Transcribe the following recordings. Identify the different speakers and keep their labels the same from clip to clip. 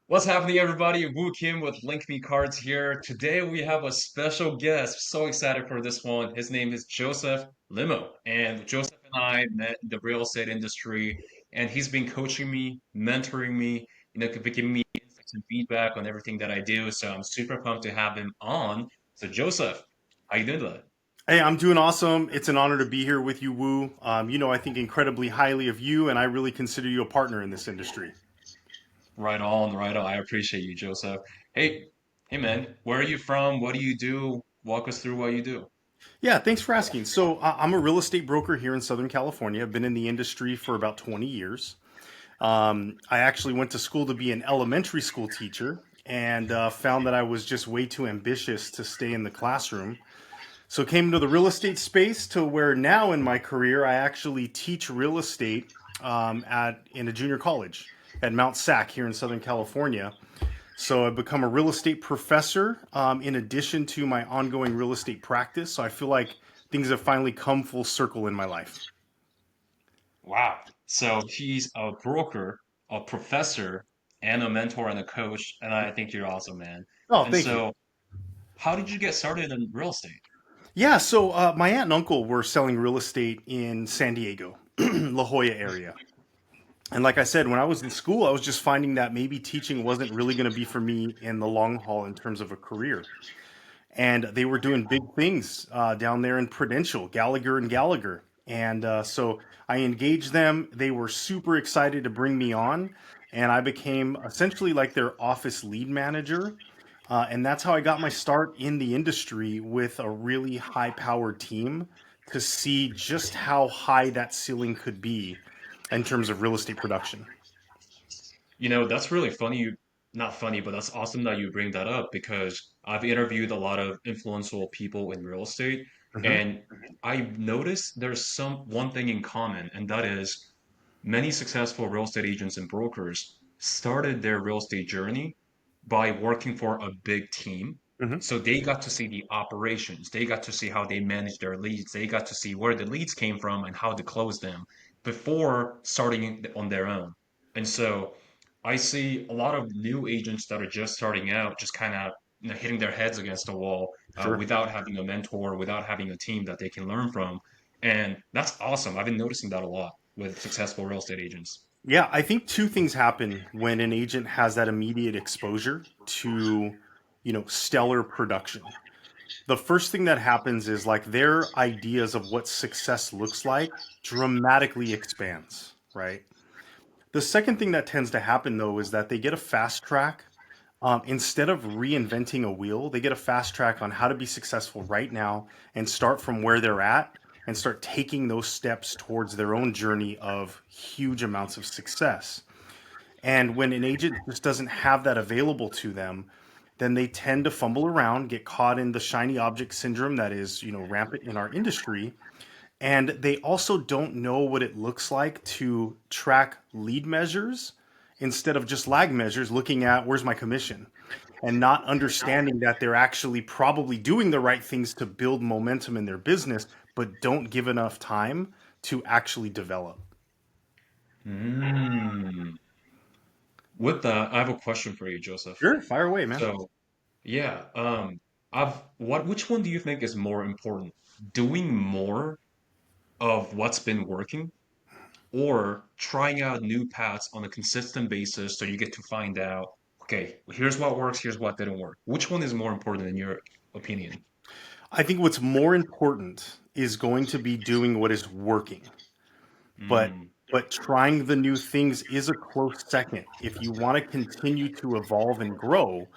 Speaker 1: What's happening, everybody? Woo Kim with LynkMe Cards here. Today we have a special guest. So excited for this one. His name is Joseph Limo, and Joseph and I met in the real estate industry, and he's been coaching me, mentoring me, giving me insights and feedback on everything that I do. So I'm super pumped to have him on. So Joseph, how you doing today?
Speaker 2: Hey, I'm doing awesome. It's an honor to be here with you, Woo. I think incredibly highly of you, and I really consider you a partner in this industry.
Speaker 1: Right on, right on. I appreciate you, Joseph. Hey, man, where are you from? What do you do? Walk us through what you do.
Speaker 2: Yeah, thanks for asking. I'm a real estate broker here in Southern California. I've been in the industry for about 20 years. I actually went to school to be an elementary school teacher and found that I was just way too ambitious to stay in the classroom. So came into the real estate space to where now in my career I actually teach real estate at in a junior college at Mount Sac here in Southern California. So I've become a real estate professor in addition to my ongoing real estate practice. So I feel like things have finally come full circle in my life.
Speaker 1: Wow. So he's a broker, a professor, and a mentor and a coach, and I think you're awesome, man.
Speaker 2: Oh,
Speaker 1: And
Speaker 2: thank you.
Speaker 1: so, how did you get started in real estate?
Speaker 2: Yeah, my aunt and uncle were selling real estate in San Diego, La Jolla area. And like I said, when I was in school, I was just finding that maybe teaching wasn't really going to be for me in the long haul in terms of a career. And they were doing big things down there in Prudential, Gallagher and Gallagher. And so I engaged them. They were super excited to bring me on, and I became essentially like their office lead manager. And that's how I got my start in the industry with a really high powered team to see just how high that ceiling could be in terms of real estate production.
Speaker 1: That's really funny. Not funny, but that's awesome that you bring that up because I've interviewed a lot of influential people in real estate,
Speaker 2: Hmm.
Speaker 1: and I've noticed there's some one thing in common, and that is many successful real estate agents and brokers started their real estate journey by working for a big team.
Speaker 2: Hmm.
Speaker 1: So they got to see the operations, they got to see how they manage their leads, they got to see where the leads came from and how to close them before starting on their own. And so I see a lot of new agents that are just starting out, just kind of hitting their heads against the wall
Speaker 2: Sure.
Speaker 1: without having a mentor, without having a team that they can learn from. And that's awesome. I've been noticing that a lot with successful real estate agents.
Speaker 2: Yeah, I think two things happen when an agent has that immediate exposure to, stellar production. The first thing that happens is like their ideas of what success looks like dramatically expands, right? The second thing that tends to happen though is that they get a fast track. Instead of reinventing a wheel, they get a fast track on how to be successful right now and start from where they're at and start taking those steps towards their own journey of huge amounts of success. And when an agent just doesn't have that available to them, then they tend to fumble around, get caught in the shiny object syndrome that is, rampant in our industry. And they also don't know what it looks like to track lead measures instead of just lag measures, looking at where's my commission and not understanding that they're actually probably doing the right things to build momentum in their business, but don't give enough time to actually develop.
Speaker 1: Mm. With that, I have a question for you, Joseph.
Speaker 2: Sure, fire away, man.
Speaker 1: So, yeah, which one do you think is more important? Doing more of what's been working or trying out new paths on a consistent basis so you get to find out, okay, here's what works, here's what didn't work. Which one is more important in your opinion?
Speaker 2: I think what's more important is going to be doing what is working, but
Speaker 1: Mm.
Speaker 2: trying the new things is a close second. If you want to continue to evolve and grow,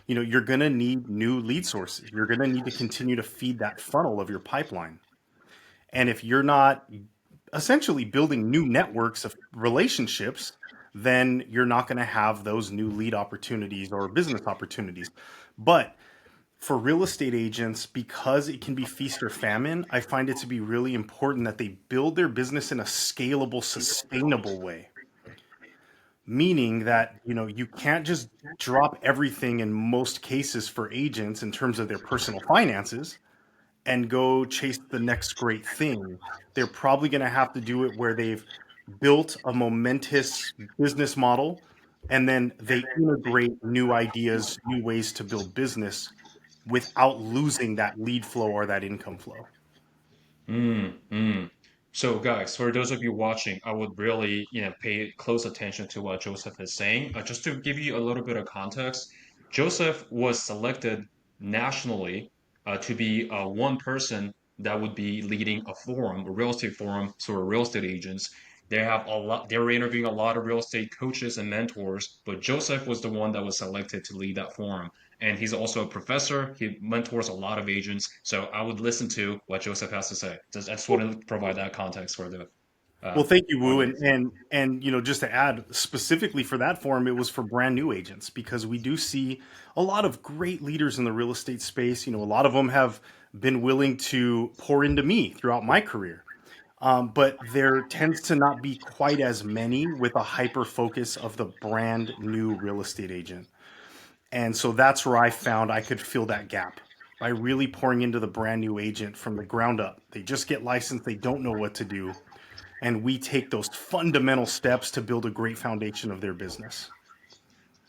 Speaker 2: you're going to need new lead sources. You're going to need to continue to feed that funnel of your pipeline. And if you're not essentially building new networks of relationships, then you're not going to have those new lead opportunities or business opportunities. But for real estate agents, because it can be feast or famine, I find it to be really important that they build their business in a scalable, sustainable way. Meaning that, you can't just drop everything in most cases for agents in terms of their personal finances and go chase the next great thing. They're probably going to have to do it where they've built a momentous business model and then they integrate new ideas, new ways to build business without losing that lead flow or that income flow.
Speaker 1: Mm, mm. So, guys, for those of you watching, I would really, pay close attention to what Joseph is saying. Just to give you a little bit of context, Joseph was selected nationally to be one person that would be leading a forum, a real estate forum, so real estate agents. They have a lot, they were interviewing a lot of real estate coaches and mentors, but Joseph was the one that was selected to lead that forum. And he's also a professor. He mentors a lot of agents. So I would listen to what Joseph has to say. I just want to provide that context for the
Speaker 2: Well,
Speaker 1: uh,
Speaker 2: thank you, Wu, and
Speaker 1: audience.
Speaker 2: just to add specifically for that forum, it was for brand new agents because we do see a lot of great leaders in the real estate space. A lot of them have been willing to pour into me throughout my career, but there tends to not be quite as many with a hyper focus of the brand new real estate agent. And so that's where I found I could fill that gap by really pouring into the brand new agent from the ground up. They just get licensed, they don't know what to do, and we take those fundamental steps to build a great foundation of their business.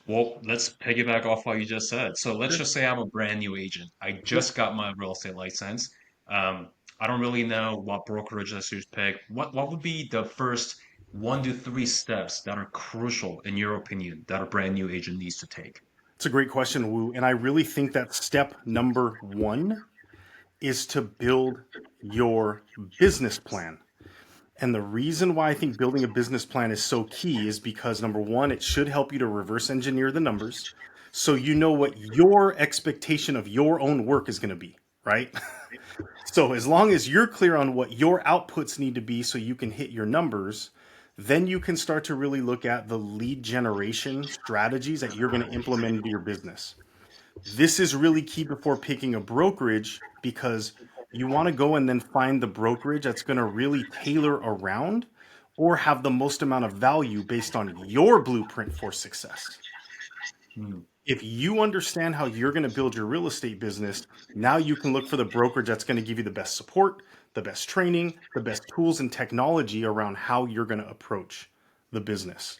Speaker 1: Well, let's piggyback off what you just said. So let's
Speaker 2: Sure.
Speaker 1: just say I'm a brand new agent. I
Speaker 2: Yep.
Speaker 1: just got my real estate license. Um, I don't really know what brokerage I should pick. What would be the first 1 to 3 steps that are crucial, in your opinion, that a brand new agent needs to take?
Speaker 2: It's a great question, Wu. And I really think that step number one is to build your business plan. And the reason why I think building a business plan is so key is because number one, it should help you to reverse engineer the numbers so you know what your expectation of your own work is going to be, right? So as long as you're clear on what your outputs need to be so you can hit your numbers, then you can start to really look at the lead generation strategies that you're going to implement into your business. This is really key before picking a brokerage because you want to go and then find the brokerage that's going to really tailor around or have the most amount of value based on your blueprint for success.
Speaker 1: Hmm.
Speaker 2: If you understand how you're going to build your real estate business, now you can look for the brokerage that's going to give you the best support, the best training, the best tools and technology around how you're going to approach the business.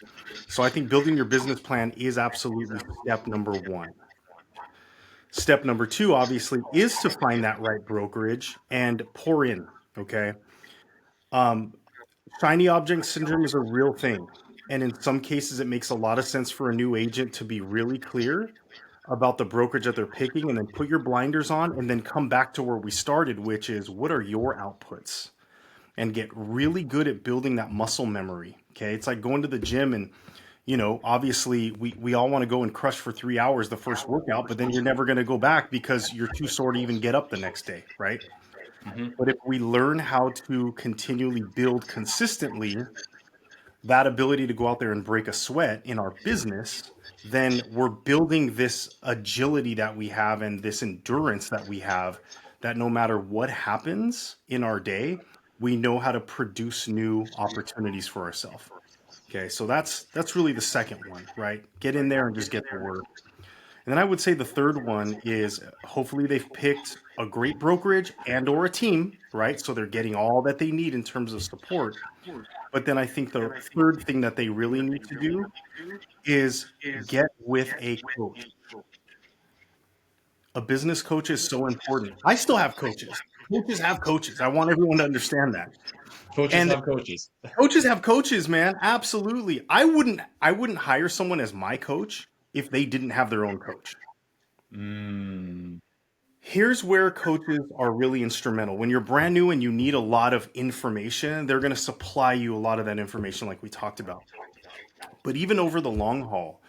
Speaker 2: So I think building your business plan is absolutely step number one. Step number two, obviously, is to find that right brokerage and pour in. Okay. Um, Shiny object syndrome is a real thing. And in some cases, it makes a lot of sense for a new agent to be really clear about the brokerage that they're picking and then put your blinders on and then come back to where we started, which is what are your outputs? And get really good at building that muscle memory. Okay. It's like going to the gym and obviously we all want to go and crush for 3 hours the first workout, but then you're never going to go back because you're too sore to even get up the next day, right?
Speaker 1: Hmm.
Speaker 2: But if we learn how to continually build consistently that ability to go out there and break a sweat in our business, then we're building this agility that we have and this endurance that we have that no matter what happens in our day, we know how to produce new opportunities for ourselves. Okay, so that's really the second one, right? Get in there and just get to work. And then I would say the third one is hopefully they've picked a great brokerage and or a team, right? So they're getting all that they need in terms of support. But then I think the third thing that they really need to do is get with a coach. A business coach is so important. I still have coaches. Coaches have coaches. I want everyone to understand that.
Speaker 1: Coaches
Speaker 2: And
Speaker 1: have coaches.
Speaker 2: coaches have coaches, man. Absolutely. I wouldn't hire someone as my coach if they didn't have their own coach.
Speaker 1: Mm,
Speaker 2: Here's where coaches are really instrumental. When you're brand new and you need a lot of information, they're going to supply you a lot of that information like we talked about. But even over the long haul,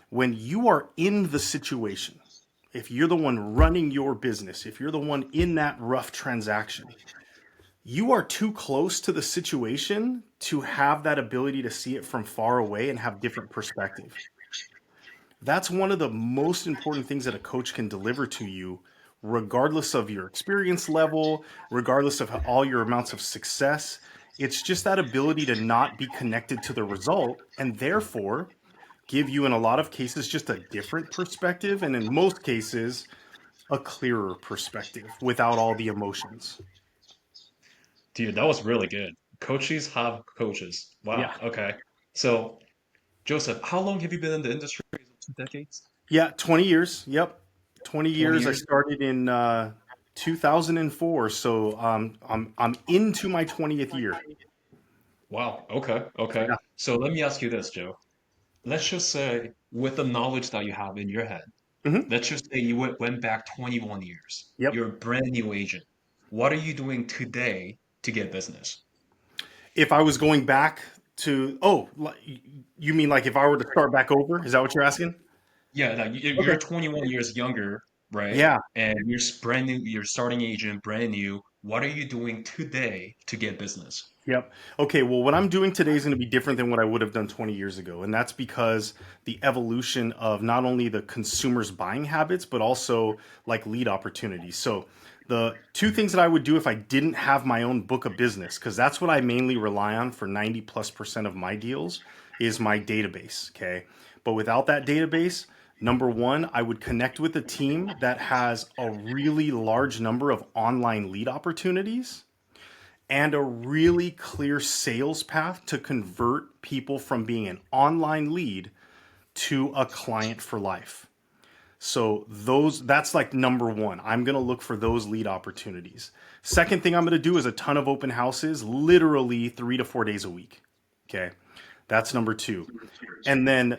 Speaker 2: when you are in the situation, if you're the one running your business, if you're the one in that rough transaction, you are too close to the situation to have that ability to see it from far away and have different perspective. That's one of the most important things that a coach can deliver to you, regardless of your experience level, regardless of all your amounts of success. It's just that ability to not be connected to the result and therefore give you, in a lot of cases, just a different perspective. And in most cases, a clearer perspective without all the emotions.
Speaker 1: dude, that was really good. Coaches have coaches.
Speaker 2: Yeah.
Speaker 1: Wow. Okay. So Joseph, how long have you been in the industry? 2 decades?
Speaker 2: Yeah, 20 years. Yep. 20
Speaker 1: 20
Speaker 2: years. I
Speaker 1: years?
Speaker 2: started in 2004, so I'm into my 20th year.
Speaker 1: Wow. Okay. Okay.
Speaker 2: Yeah.
Speaker 1: So let me ask you this, Joe. Let's just say, with the knowledge that you have in your head,
Speaker 2: hmm
Speaker 1: let's just say you went back 21 years.
Speaker 2: Yep.
Speaker 1: You're a brand new agent. What are you doing today to get business?
Speaker 2: If I was going back to, oh, you mean like if I were to start back over? Is that what you're asking?
Speaker 1: Yeah, like
Speaker 2: Okay.
Speaker 1: you're 21 years younger, right?
Speaker 2: Yeah.
Speaker 1: And you're brand new, you're starting agent, brand new. What are you doing today to get business?
Speaker 2: Yep. Okay. Well, what I'm doing today is going to be different than what I would have done 20 years ago. And that's because the evolution of not only the consumer's buying habits, but also like lead opportunities. So, the two things that I would do if I didn't have my own book of business, because that's what I mainly rely on for 90+% of my deals, is my database. Okay. But without that database, number one, I would connect with a team that has a really large number of online lead opportunities and a really clear sales path to convert people from being an online lead to a client for life. So that's like number one. I'm going to look for those lead opportunities. Second thing I'm going to do is a ton of open houses, literally 3 to 4 days a week. Okay. That's number two. And then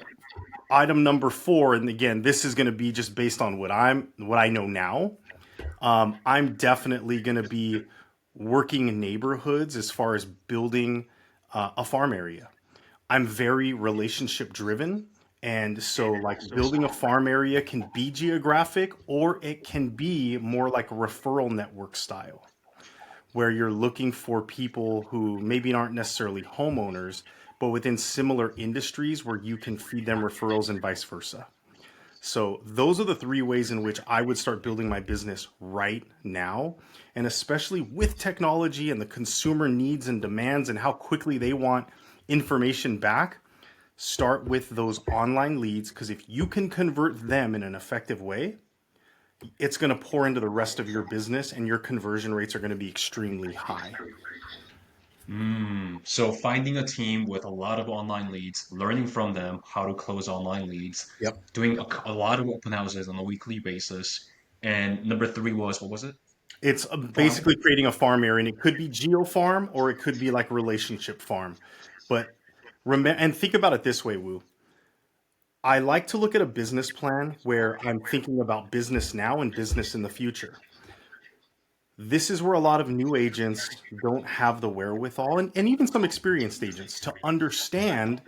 Speaker 2: item number four, and again, this is going to be just based on what I know now. I'm definitely going to be working in neighborhoods as far as building a farm area. I'm very relationship driven. And so, like, building a farm area can be geographic or it can be more like a referral network style, where you're looking for people who maybe aren't necessarily homeowners, but within similar industries where you can feed them referrals and vice versa. So those are the three ways in which I would start building my business right now. And especially with technology and the consumer needs and demands and how quickly they want information back, start with those online leads because if you can convert them in an effective way, it's going to pour into the rest of your business and your conversion rates are going to be extremely high.
Speaker 1: So finding a team with a lot of online leads, learning from them how to close online leads,
Speaker 2: Yep.
Speaker 1: doing a lot of open houses on a weekly basis. And number three was, what was it?
Speaker 2: It's
Speaker 1: Farm.
Speaker 2: basically creating a farm area, and it could be geo farm or it could be like relationship farm. But remember, and think about it this way, Woo. I like to look at a business plan where I'm thinking about business now and business in the future. This is where a lot of new agents don't have the wherewithal, and even some experienced agents to understand,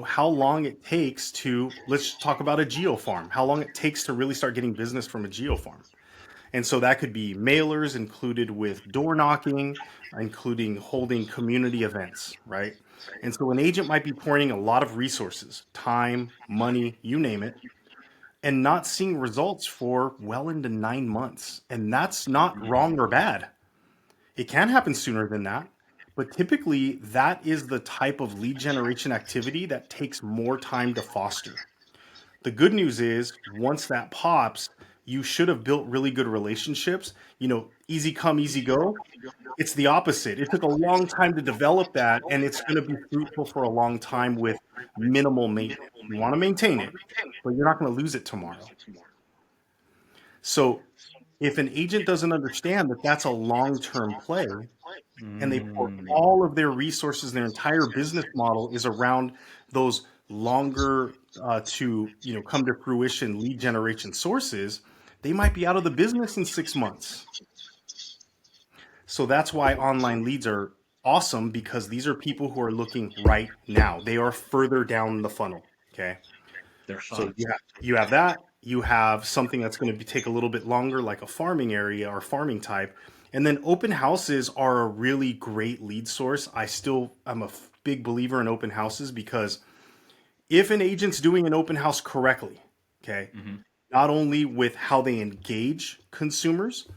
Speaker 2: how long it takes to, let's talk about a geo farm, how long it takes to really start getting business from a geo farm. And so that could be mailers included with door knocking, including holding community events, right? And so an agent might be pouring a lot of resources, time, money, you name it, and not seeing results for well into 9 months. And that's not wrong or bad. It can happen sooner than that. But typically, that is the type of lead generation activity that takes more time to foster. The good news is, once that pops, you should have built really good relationships. Easy come, easy go. It's the opposite. It took a long time to develop that, and it's going to be fruitful for a long time with minimal maintenance. You want to maintain it, but you're not going to lose it tomorrow. So, if an agent doesn't understand that that's a long term play, and they pour
Speaker 1: Mm,
Speaker 2: all of their resources, their entire business model is around those longer to come to fruition lead generation sources, they might be out of the business in 6 months. So that's why online leads are awesome because these are people who are looking right now. They are further down the funnel. Okay.
Speaker 1: they're
Speaker 2: So
Speaker 1: hot.
Speaker 2: you have that. You have something that's going to take a little bit longer, like a farming area or farming type. And then open houses are a really great lead source. I'm a big believer in open houses because if an agent's doing an open house correctly, okay,
Speaker 1: Hmm.
Speaker 2: not only with how they engage consumers,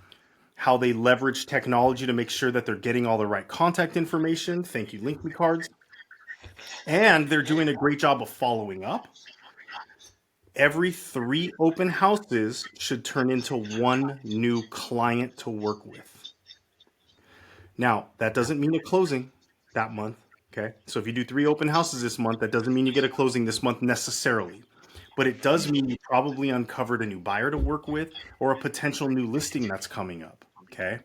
Speaker 2: how they leverage technology to make sure that they're getting all the right contact information. Thank you, LynkMe cards. And they're doing a great job of following up. Every three open houses should turn into one new client to work with. Now, that doesn't mean a closing that month. Okay. So if you do 3 open houses this month, that doesn't mean you get a closing this month necessarily. But it does mean you probably uncovered a new buyer to work with or a potential new listing that's coming up. Okay.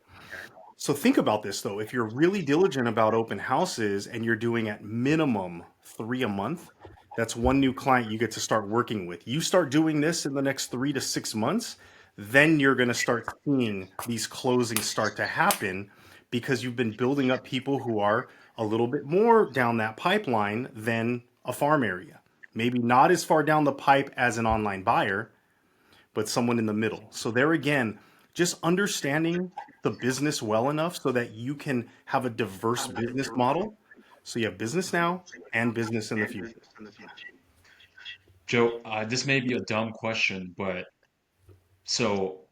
Speaker 2: So think about this though. If you're really diligent about open houses and you're doing at minimum 3 a month, that's one new client you get to start working with. You start doing this in the next 3 to 6 months, then you're going to start seeing these closings start to happen because you've been building up people who are a little bit more down that pipeline than a farm area. Maybe not as far down the pipe as an online buyer, but someone in the middle. So there again, just understanding the business well enough so that you can have a diverse business model. So you have business now and business in the future.
Speaker 1: Joe, this may be a dumb question, but so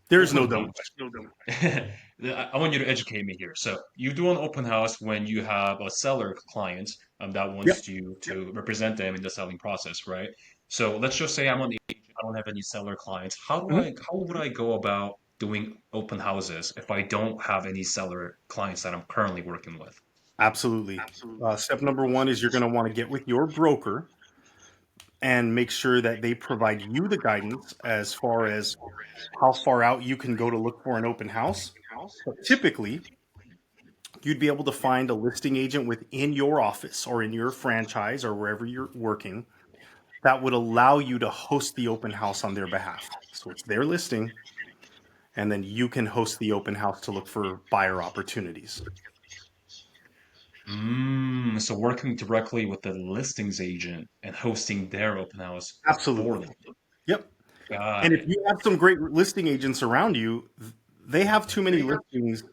Speaker 2: There's
Speaker 1: open
Speaker 2: no dumb
Speaker 1: house.
Speaker 2: question.
Speaker 1: I want you to educate me here. So you do an open house when you have a seller client that
Speaker 2: Yep.
Speaker 1: wants you to represent them in the selling process, right? So let's just say I'm an agent. I don't have any seller clients.
Speaker 2: Mhm.
Speaker 1: How would I go about doing open houses if I don't have any seller clients that I'm currently working with?
Speaker 2: Absolutely. Step number one is you're going to want to get with your broker and make sure that they provide you the guidance as far as how far out you can go to look for an open house. But typically, you'd be able to find a listing agent within your office or in your franchise or wherever you're working that would allow you to host the open house on their behalf. So it's their listing, and then you can host the open house to look for buyer opportunities.
Speaker 1: So working directly with the listings agent and hosting their open house for
Speaker 2: Absolutely.
Speaker 1: them.
Speaker 2: Yep. And
Speaker 1: Got
Speaker 2: if
Speaker 1: it.
Speaker 2: you have some great listing agents around you, they have too many listings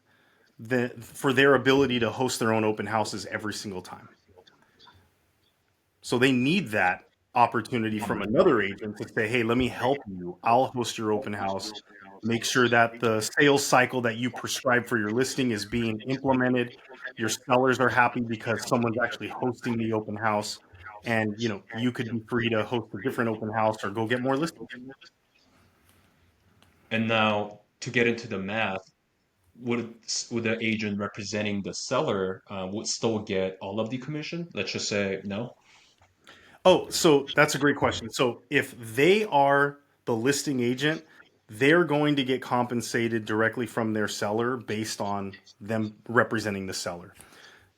Speaker 2: that for their ability to host their own open houses every single time. So they need that opportunity from another agent to say, hey, let me help you. I'll host your open house. Make sure that the sales cycle that you prescribe for your listing is being implemented. Your sellers are happy because someone's actually hosting the open house. And you could be free to host a different open house or go get more listings.
Speaker 1: And now to get into the math, would the agent representing the seller would still get all of the commission? Let's just say no.
Speaker 2: Oh, so that's a great question. So if they are the listing agent, they're going to get compensated directly from their seller based on them representing the seller.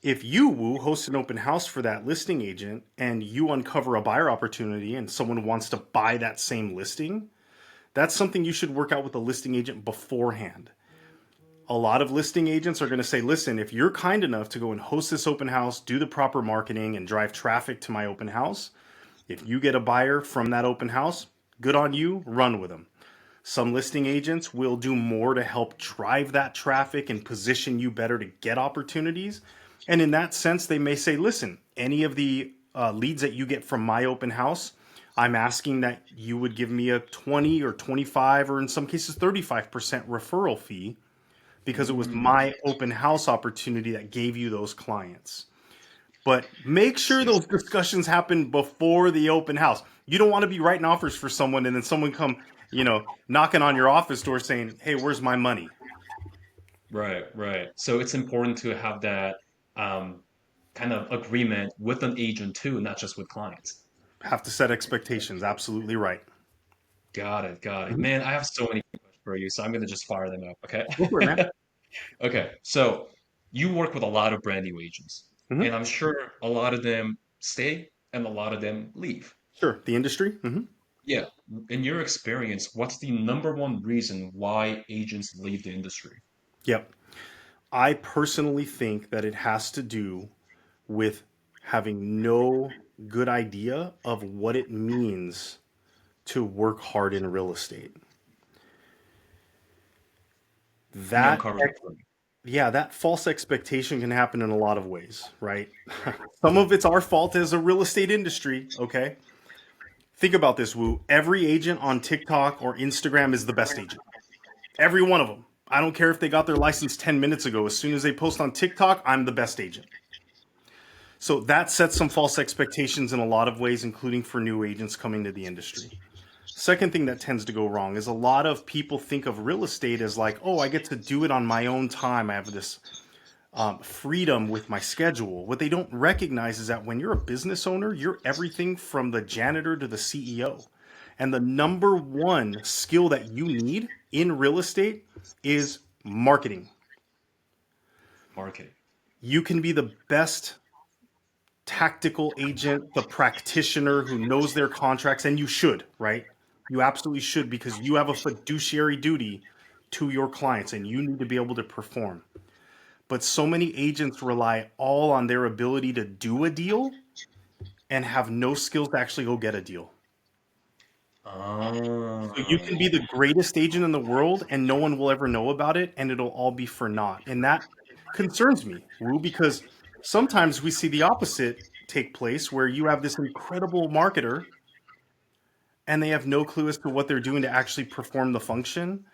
Speaker 2: If you, Woo, host an open house for that listing agent and you uncover a buyer opportunity and someone wants to buy that same listing, that's something you should work out with the listing agent beforehand. A lot of listing agents are going to say, listen, if you're kind enough to go and host this open house, do the proper marketing, and drive traffic to my open house, if you get a buyer from that open house, good on you, run with them. Some listing agents will do more to help drive that traffic and position you better to get opportunities. And in that sense, they may say, listen, any of the leads that you get from my open house, I'm asking that you would give me a 20 or 25 or in some cases 35% referral fee because it was
Speaker 1: Mm,
Speaker 2: my open house opportunity that gave you those clients. But make sure
Speaker 1: see.
Speaker 2: those discussions happen before the open house. You don't want to be writing offers for someone and then someone come, knocking on your office door saying, "Hey, where's my money?"
Speaker 1: Right, right. So it's important to have that um, kind of agreement with an agent too, not just with clients.
Speaker 2: Have to set expectations. Absolutely right.
Speaker 1: Got it, got it.
Speaker 2: Mhm.
Speaker 1: Man, I have so many questions for you, so I'm gonna just fire them up, okay?
Speaker 2: Go for it, man.
Speaker 1: Okay, so you work with a lot of brand new agents,
Speaker 2: Hmm.
Speaker 1: and I'm sure a lot of them stay and a lot of them leave.
Speaker 2: Sure. The industry.
Speaker 1: Yeah, in your experience, what's the number one reason why agents leave the industry?
Speaker 2: Yep. I personally think that it has to do with having no good idea of what it means to work hard in real estate.
Speaker 1: Can you
Speaker 2: That
Speaker 1: uncover that for me?
Speaker 2: Yeah, that false expectation can happen in a lot of ways, right? Some of it's our fault as a real estate industry, okay? Think about this, Woo. Every agent on TikTok or Instagram is the best agent. Every one of them. I don't care if they got their license 10 minutes ago. As soon as they post on TikTok, I'm the best agent. So that sets some false expectations in a lot of ways, including for new agents coming to the industry. Second thing that tends to go wrong is a lot of people think of real estate as like, oh, I get to do it on my own time. I have this freedom with my schedule. What they don't recognize is that when you're a business owner, you're everything from the janitor to the CEO. And the number one skill that you need in real estate is marketing.
Speaker 1: Marketing.
Speaker 2: You can be the best tactical agent, the practitioner who knows their contracts, and you should, right? You absolutely should because you have a fiduciary duty to your clients and you need to be able to perform. But so many agents rely all on their ability to do a deal and have no skills to actually go get a deal. So you
Speaker 1: Ah,
Speaker 2: can be the greatest agent in the world and no one will ever know about it and it'll all be for naught. And that concerns me, Wu, because sometimes we see the opposite take place where you have this incredible marketer and they have no clue as to what they're doing to actually perform the function.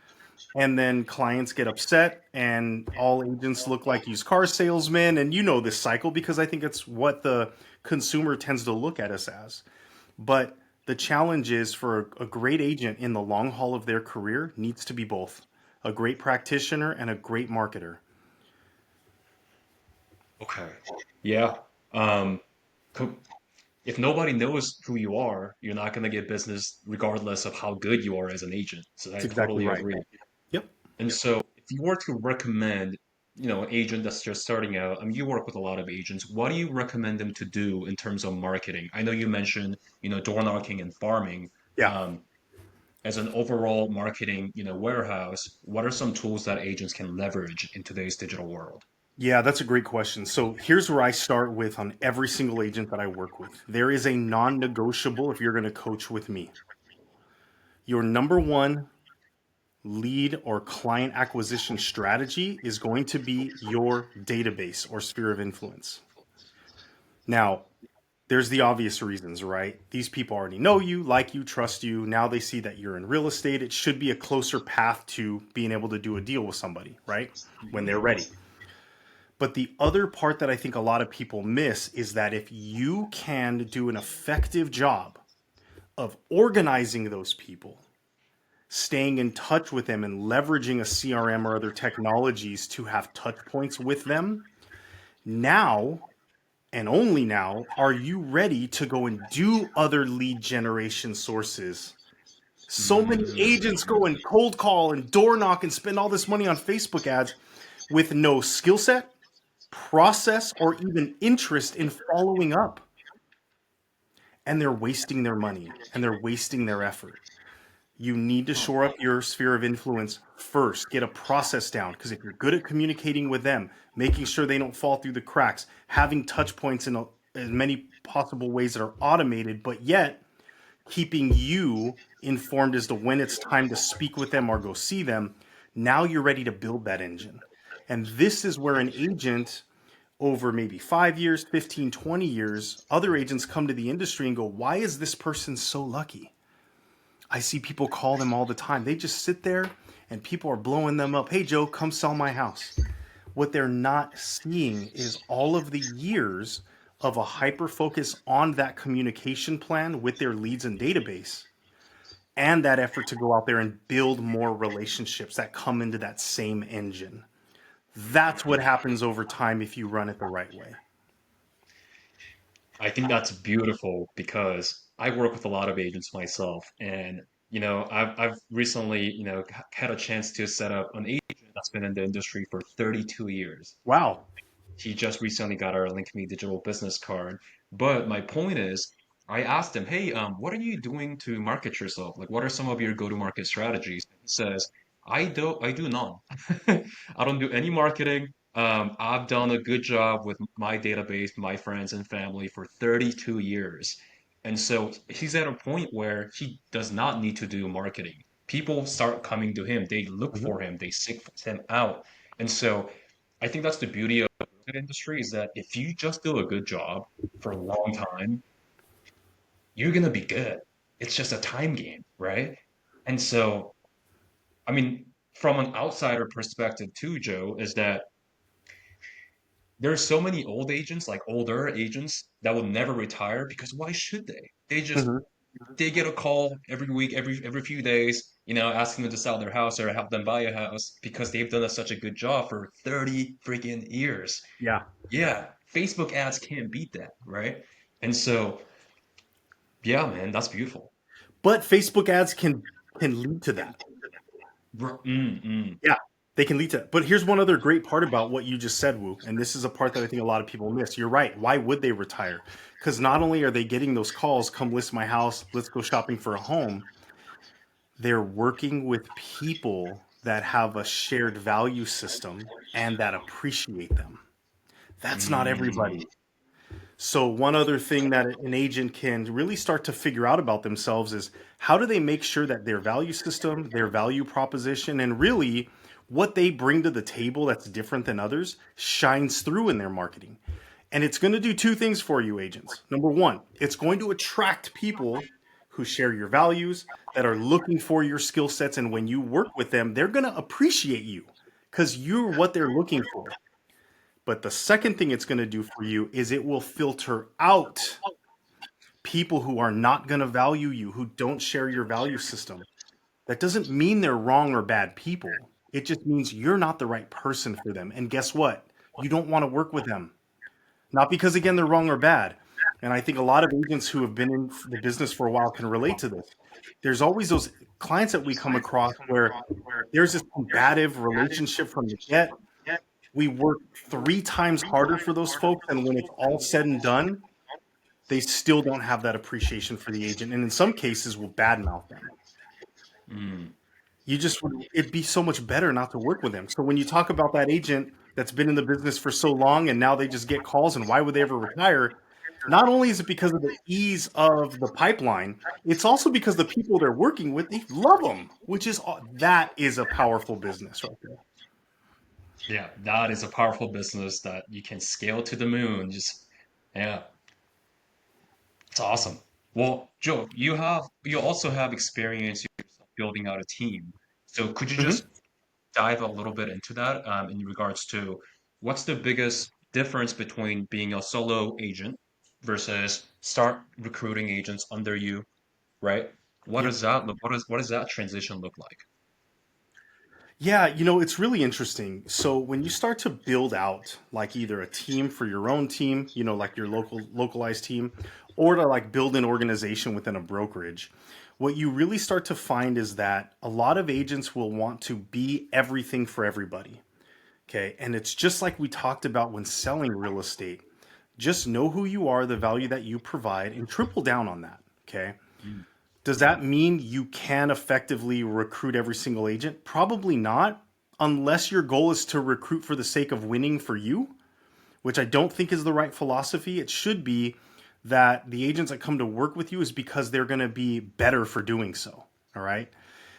Speaker 2: And then clients get upset and all agents look like used car salesmen. And you know this cycle because I think it's what the consumer tends to look at us as. But the challenge is for a great agent in the long haul of their career needs to be both a great practitioner and a great marketer.
Speaker 1: okay. Yeah. Um, co- if nobody knows who you are, you're not going to get business regardless of how good you are as an agent. So I
Speaker 2: That's exactly
Speaker 1: totally
Speaker 2: right.
Speaker 1: agree.
Speaker 2: Yep.
Speaker 1: And so if you were to recommend, an agent that's just starting out, I mean, you work with a lot of agents. What do you recommend them to do in terms of marketing? I know you mentioned, door knocking and farming.
Speaker 2: Yeah.
Speaker 1: Um, as an overall marketing, warehouse, what are some tools that agents can leverage in today's digital world?
Speaker 2: Yeah, that's a great question. So here's where I start with on every single agent that I work with. There is a non negotiable if you're going to coach with me. Your number one lead or client acquisition strategy is going to be your database or sphere of influence. Now, there's the obvious reasons, right? These people already know you, like you, trust you. Now they see that you're in real estate. It should be a closer path to being able to do a deal with somebody, right? When they're ready. But the other part that I think a lot of people miss is that if you can do an effective job of organizing those people, staying in touch with them and leveraging a CRM or other technologies to have touch points with them, now and only now are you ready to go and do other lead generation sources. So many agents go and cold call and door knock and spend all this money on Facebook ads with no skill set, process, or even interest in following up. And they're wasting their money and they're wasting their effort. You need to shore up your sphere of influence first. Get a process down because if you're good at communicating with them, making sure they don't fall through the cracks, having touch points in as many possible ways that are automated, but yet keeping you informed as to when it's time to speak with them or go see them, now you're ready to build that engine. And this is where an agent over maybe 5 years, 15, 20 years, other agents come to the industry and go, why is this person so lucky? I see people call them all the time. They just sit there and people are blowing them up. Hey, Joe, come sell my house. What they're not seeing is all of the years of a hyper focus on that communication plan with their leads and database and that effort to go out there and build more relationships that come into that same engine. That's what happens over time if you run it the right way.
Speaker 1: I think that's beautiful because I work with a lot of agents myself, and I've recently had a chance to set up an agent that's been in the industry for 32 years.
Speaker 2: Wow.
Speaker 1: He just recently got our LynkMe digital business card. But my point is, I asked him, hey, what are you doing to market yourself? Like, what are some of your go-to-market strategies? He says, I do none. I don't do any marketing. I've done a good job with my database, my friends and family for 32 years. And so he's at a point where he does not need to do marketing. People start coming to him. They look
Speaker 2: Mhm.
Speaker 1: for him. They seek him out. And so I think that's the beauty of the real estate industry is that if you just do a good job for a long time, you're gonna be good. It's just a time game, right? And so, I mean, from an outsider perspective too, Joe, is that there's so many old agents, like older agents, that will never retire because why should they? They just
Speaker 2: Mhm.
Speaker 1: they get a call every week, every few days. asking them to sell their house or help them buy a house because they've done such a good job for 30 freaking years.
Speaker 2: Yeah.
Speaker 1: Yeah, Facebook ads can't beat that, right? And so, yeah, man, that's beautiful.
Speaker 2: But Facebook ads can lead to that.
Speaker 1: Mm.
Speaker 2: Yeah, they can lead to that. But here's one other great part about what you just said, Wu, and this is a part that I think a lot of people miss. You're right. Why would they retire? Because not only are they getting those calls, come list my house, let's go shopping for a home, they're working with people that have a shared value system and that appreciate them. That's not
Speaker 1: Mm.
Speaker 2: everybody. So, one other thing that an agent can really start to figure out about themselves is how do they make sure that their value system, their value proposition, and really what they bring to the table that's different than others shines through in their marketing. And it's going to do two things for you, agents. Number one, it's going to attract people who share your values, that are looking for your skill sets. And when you work with them, they're going to appreciate you because you're what they're looking for. But the second thing it's going to do for you is it will filter out people who are not going to value you, who don't share your value system. That doesn't mean they're wrong or bad people. It just means you're not the right person for them. And guess what? You don't want to work with them. Not because, again, they're wrong or bad. And I think a lot of agents who have been in the business for a while can relate to this. There's always those clients that we come across where there's this combative relationship from the get. We work 3 times harder for those folks, and when it's all said and done, they still don't have that appreciation for the agent, and in some cases will badmouth them.
Speaker 1: Mm.
Speaker 2: You just would it'd be so much better not to work with them. So when you talk about that agent that's been in the business for so long and now they just get calls and why would they ever retire? Not only is it because of the ease of the pipeline, it's also because the people they're working with, they love them, which is that is a powerful business right there.
Speaker 1: Yeah, that is a powerful business that you can scale to the moon. Just, yeah, it's awesome. Well, Joe, you also have experience yourself building out a team. So could you just
Speaker 2: Mhm.
Speaker 1: dive a little bit into that in regards to what's the biggest difference between being a solo agent versus start recruiting agents under you, right? What
Speaker 2: Yep.
Speaker 1: does that look, what does that transition look like?
Speaker 2: Yeah, it's really interesting. So when you start to build out like either a team for your own team, like your localized team, or to like build an organization within a brokerage, what you really start to find is that a lot of agents will want to be everything for everybody. Okay. And it's just like we talked about when selling real estate. Just know who you are, the value that you provide, and triple down on that. Okay.
Speaker 1: Mm.
Speaker 2: Does that mean you can effectively recruit every single agent? Probably not, unless your goal is to recruit for the sake of winning for you, which I don't think is the right philosophy. It should be that the agents that come to work with you is because they're going to be better for doing so. All right.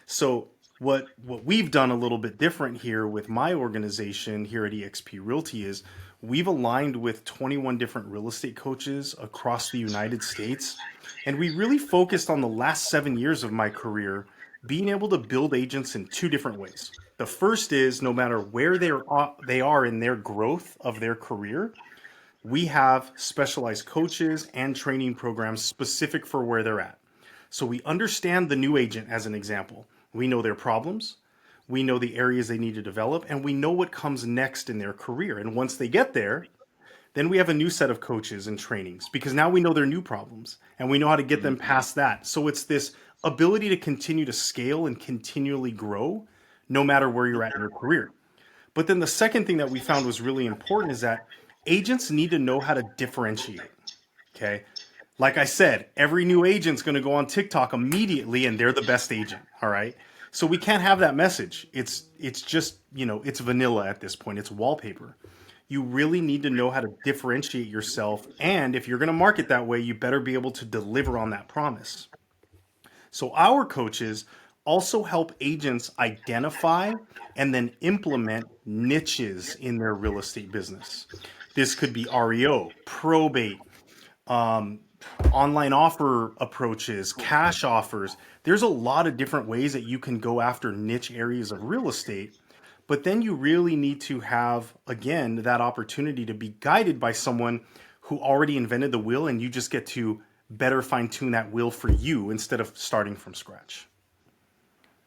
Speaker 2: So what we've done a little bit different here with my organization here at eXp Realty is we've aligned with 21 different real estate coaches across the United States, and we really focused on the last 7 years of my career being able to build agents in two different ways. The first is no matter where they are in their growth of their career, we have specialized coaches and training programs specific for where they're at. So we understand the new agent as an example. We know their problems, we know the areas they need to develop, and we know what comes next in their career. And once they get there, then we have a new set of coaches and trainings because now we know their new problems and we know how to get them
Speaker 1: Mm.
Speaker 2: past that. So it's this ability to continue to scale and continually grow no matter where you're at in your career. But then the second thing that we found was really important is that agents need to know how to differentiate. Okay. Like I said, every new agent's going to go on TikTok immediately and they're the best agent. All right. So we can't have that message. It's just, it's vanilla at this point. It's wallpaper. You really need to know how to differentiate yourself. And if you're going to market that way, you better be able to deliver on that promise. So our coaches also help agents identify and then implement niches in their real estate business. This could be REO, probate, um, online offer approaches, cash offers. There's a lot of different ways that you can go after niche areas of real estate. But then you really need to have, again, that opportunity to be guided by someone who already invented the wheel, and you just get to better fine tune that wheel for you instead of starting from scratch.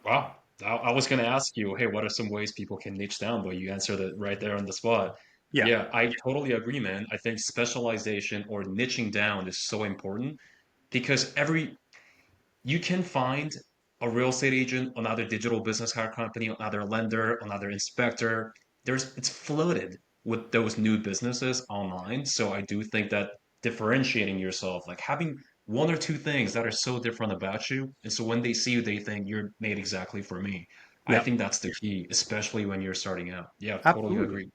Speaker 1: Wow. I was going to ask you, hey, what are some ways people can niche down? But you answered it right there on the spot.
Speaker 2: Yeah,
Speaker 1: Yeah, I totally agree, man. I think specialization or niching down is so important because you can find a real estate agent, another digital business card company, another lender, another inspector. It's flooded with those new businesses online. So I do think that differentiating yourself, like having one or two things that are so different about you, and so when they see you, they think you're made exactly for me. I
Speaker 2: yeah,
Speaker 1: think that's the key, especially when you're starting out. Yeah, totally
Speaker 2: absolutely.
Speaker 1: agree.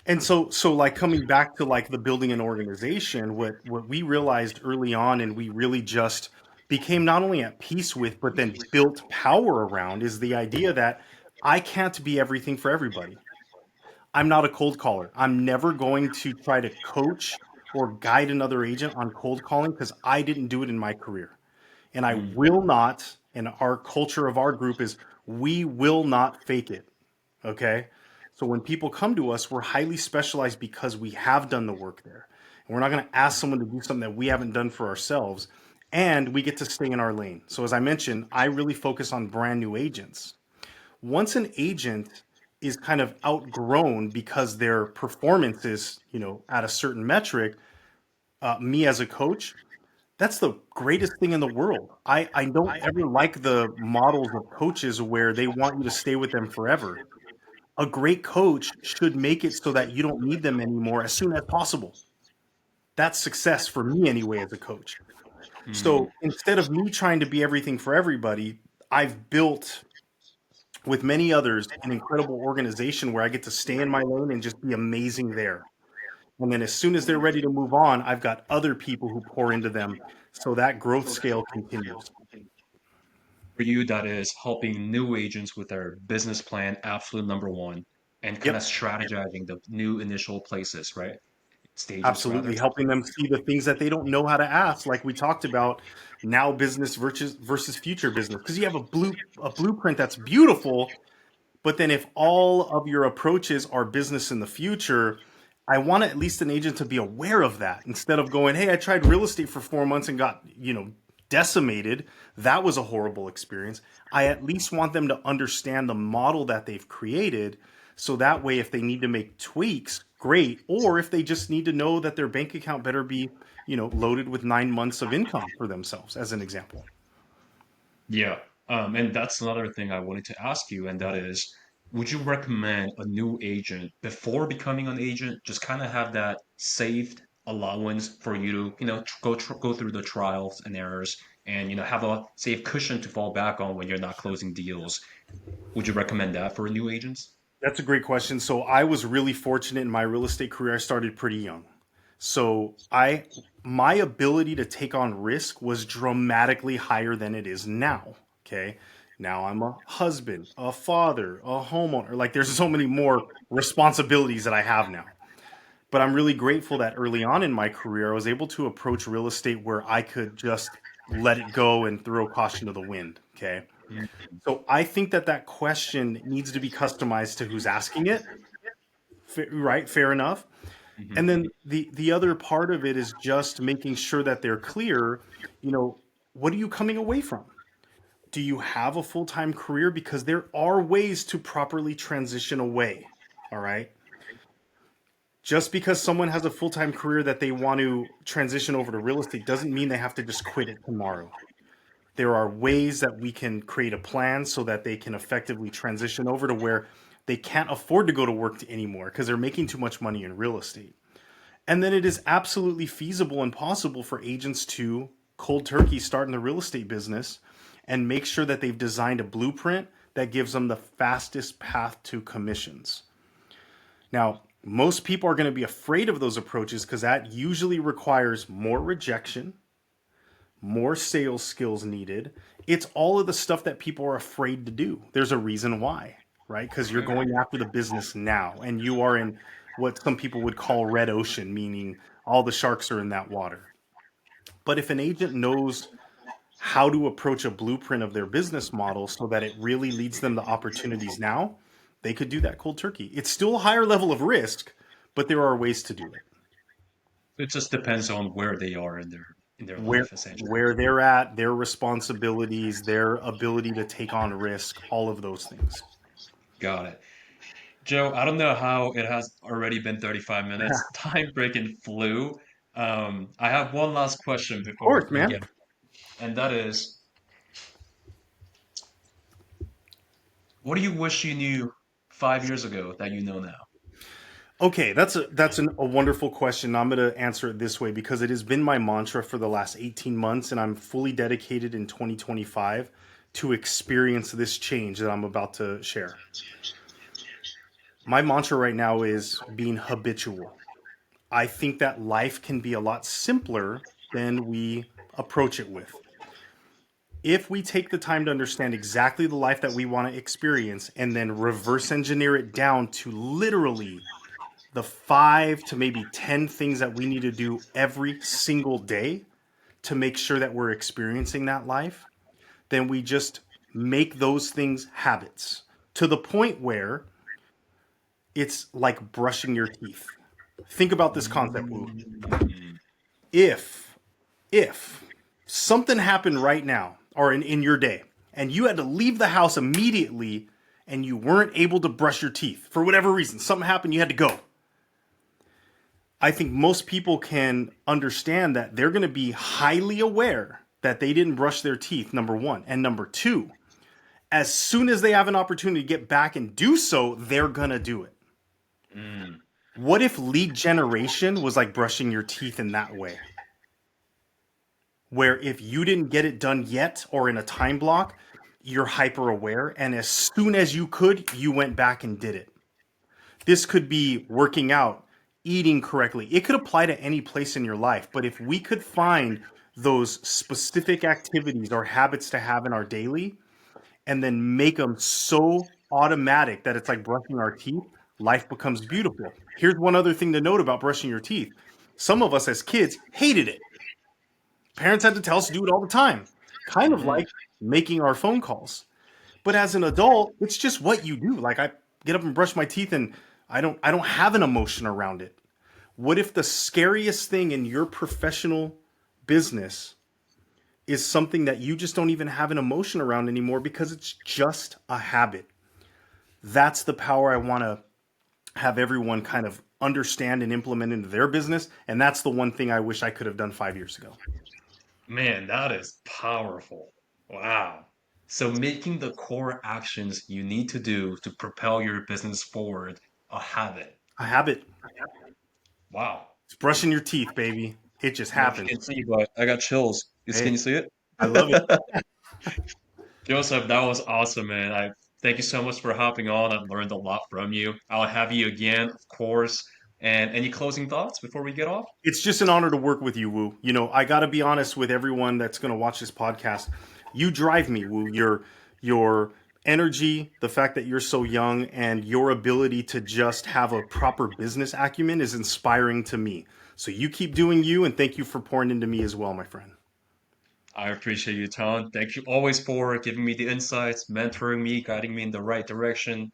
Speaker 2: And so like coming back to like the building an organization, what we realized early on and we really just became not only at peace with, but then built power around is the idea that I can't be everything for everybody. I'm not a cold caller. I'm never going to try to coach or guide another agent on cold calling because I didn't do it in my career. And I
Speaker 1: Mm,
Speaker 2: will not, and our culture of our group is we will not fake it. Okay. So when people come to us, we're highly specialized because we have done the work there. And we're not going to ask someone to do something that we haven't done for ourselves. And we get to stay in our lane. So as I mentioned, I really focus on brand new agents. Once an agent is kind of outgrown because their performance is, at a certain metric, me as a coach, that's the greatest thing in the world. I don't ever like the models of coaches where they want you to stay with them forever. A great coach should make it so that you don't need them anymore as soon as possible. That's success for me anyway as a coach.
Speaker 1: mm.
Speaker 2: So instead of me trying to be everything for everybody, I've built with many others an incredible organization where I get to stay in my lane and just be amazing there. And then as soon as they're ready to move on, I've got other people who pour into them so that growth scale continues.
Speaker 1: For you, that is helping new agents with their business plan, absolute number one, and kind of
Speaker 2: Yep.
Speaker 1: strategizing the new initial places, right? Stages, rather.
Speaker 2: Absolutely, helping them see the things that they don't know how to ask, like we talked about, now business versus future business. Because you have a blueprint that's beautiful, but then if all of your approaches are business in the future, I want at least an agent to be aware of that instead of going, "Hey, I tried real estate for 4 months and got decimated. That was a horrible experience." I at least want them to understand the model that they've created so that way if they need to make tweaks, great. Or if they just need to know that their bank account better be, loaded with 9 months of income for themselves, as an example.
Speaker 1: Yeah. And that's another thing I wanted to ask you, and that is, would you recommend a new agent before becoming an agent, just kind of have that saved allowance for you to, go through the trials and errors and, have a safe cushion to fall back on when you're not closing deals? Would you recommend that for new agents?
Speaker 2: That's a great question. So I was really fortunate in my real estate career. I started pretty young. So my ability to take on risk was dramatically higher than it is now. Okay. Now I'm a husband, a father, a homeowner. Like there's so many more responsibilities that I have now. But I'm really grateful that early on in my career, I was able to approach real estate where I could just let it go and throw caution to the wind. Okay. So I think that that question needs to be customized to who's asking it. Right, fair enough.
Speaker 1: Mm-hmm.
Speaker 2: And then the other part of it is just making sure that they're clear. You know, what are you coming away from? Do you have a full time career? Because there are ways to properly transition away. All right. Just because someone has a full time career that they want to transition over to real estate doesn't mean they have to just quit it tomorrow. There are ways that we can create a plan so that they can effectively transition over to where they can't afford to go to work anymore because they're making too much money in real estate. And then it is absolutely feasible and possible for agents to cold turkey start in the real estate business and make sure that they've designed a blueprint that gives them the fastest path to commissions. Now, most people are going to be afraid of those approaches because that usually requires more rejection, more sales skills needed. It's all of the stuff that people are afraid to do. There's a reason why, right? Because you're
Speaker 1: Okay.
Speaker 2: going after the business now and you are in what some people would call red ocean, meaning all the sharks are in that water. But if an agent knows how to approach a blueprint of their business model so that it really leads them to opportunities now, they could do that cold turkey. It's still a higher level of risk, but there are ways to do it.
Speaker 1: It just depends on where they are in their in their
Speaker 2: where
Speaker 1: life, essentially.
Speaker 2: where they're at, their responsibilities, their ability to take on risk, all of those things.
Speaker 1: Got it. Joe, I don't know how it has already been 35 minutes.
Speaker 2: Of
Speaker 1: Time breaking flew. I have one last question before
Speaker 2: course,
Speaker 1: we
Speaker 2: man.
Speaker 1: get, and that is, what do you wish you knew 5 years ago that you know now?
Speaker 2: Okay, that's a wonderful question. I'm going to answer it this way because it has been my mantra for the last 18 months, and I'm fully dedicated in 2025 to experience this change that I'm about to share. My mantra right now is being habitual. I think that life can be a lot simpler than we approach it with. If we take the time to understand exactly the life that we want to experience and then reverse engineer it down to literally the 5 to maybe 10 things that we need to do every single day to make sure that we're experiencing that life, then we just make those things habits to the point where it's like brushing your teeth. Think about this concept, Wu.
Speaker 1: Mm,
Speaker 2: If if something happened right now or in your day and you had to leave the house immediately and you weren't able to brush your teeth for whatever reason, something happened, you had to go. I think most people can understand that they're going to be highly aware that they didn't brush their teeth, number one. And number two, as soon as they have an opportunity to get back and do so, they're going to do it.
Speaker 1: mm,
Speaker 2: What if lead generation was like brushing your teeth in that way? Where if you didn't get it done yet or in a time block, you're hyper aware. And as soon as you could, you went back and did it. This could be working out, eating correctly. It could apply to any place in your life. But if we could find those specific activities or habits to have in our daily and then make them so automatic that it's like brushing our teeth, life becomes beautiful. Here's one other thing to note about brushing your teeth. Some of us as kids hated it. Parents had to tell us to do it all the time, kind of
Speaker 1: mhm.
Speaker 2: like making our phone calls. But as an adult, it's just what you do. Like I get up and brush my teeth and I don't have an emotion around it. What if the scariest thing in your professional business is something that you just don't even have an emotion around anymore because it's just a habit? That's the power I want to have everyone kind of understand and implement into their business. And that's the one thing I wish I could have done 5 years ago.
Speaker 1: Man, that is powerful. Wow. So making the core actions you need to do to propel your business forward a habit.
Speaker 2: A habit.
Speaker 1: Wow.
Speaker 2: It's brushing your teeth, baby. It just
Speaker 1: I don't know if you
Speaker 2: happens.
Speaker 1: can see, but I got chills. Can
Speaker 2: Hey,
Speaker 1: you see
Speaker 2: I love it.
Speaker 1: it? Joseph, that was awesome, man. I thank you so much for hopping on. I've learned a lot from you. I'll have you again, of course. And any closing thoughts before we get off?
Speaker 2: It's just an honor to work with you, Woo. You know, I got to be honest with everyone that's going to watch this podcast. You drive me, Woo. Your energy, the fact that you're so young, and your ability to just have a proper business acumen is inspiring to me. So you keep doing you, and thank you for pouring into me as well, my friend.
Speaker 1: I appreciate you, Tom. Thank you always for giving me the insights, mentoring me, guiding me in the right direction.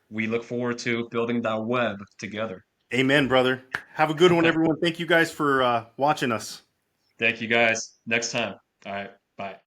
Speaker 1: We look forward to building that web together.
Speaker 2: Amen, brother. Have a good one, everyone. Thank you guys for watching us.
Speaker 1: Thank you guys. Next time. All right. Bye.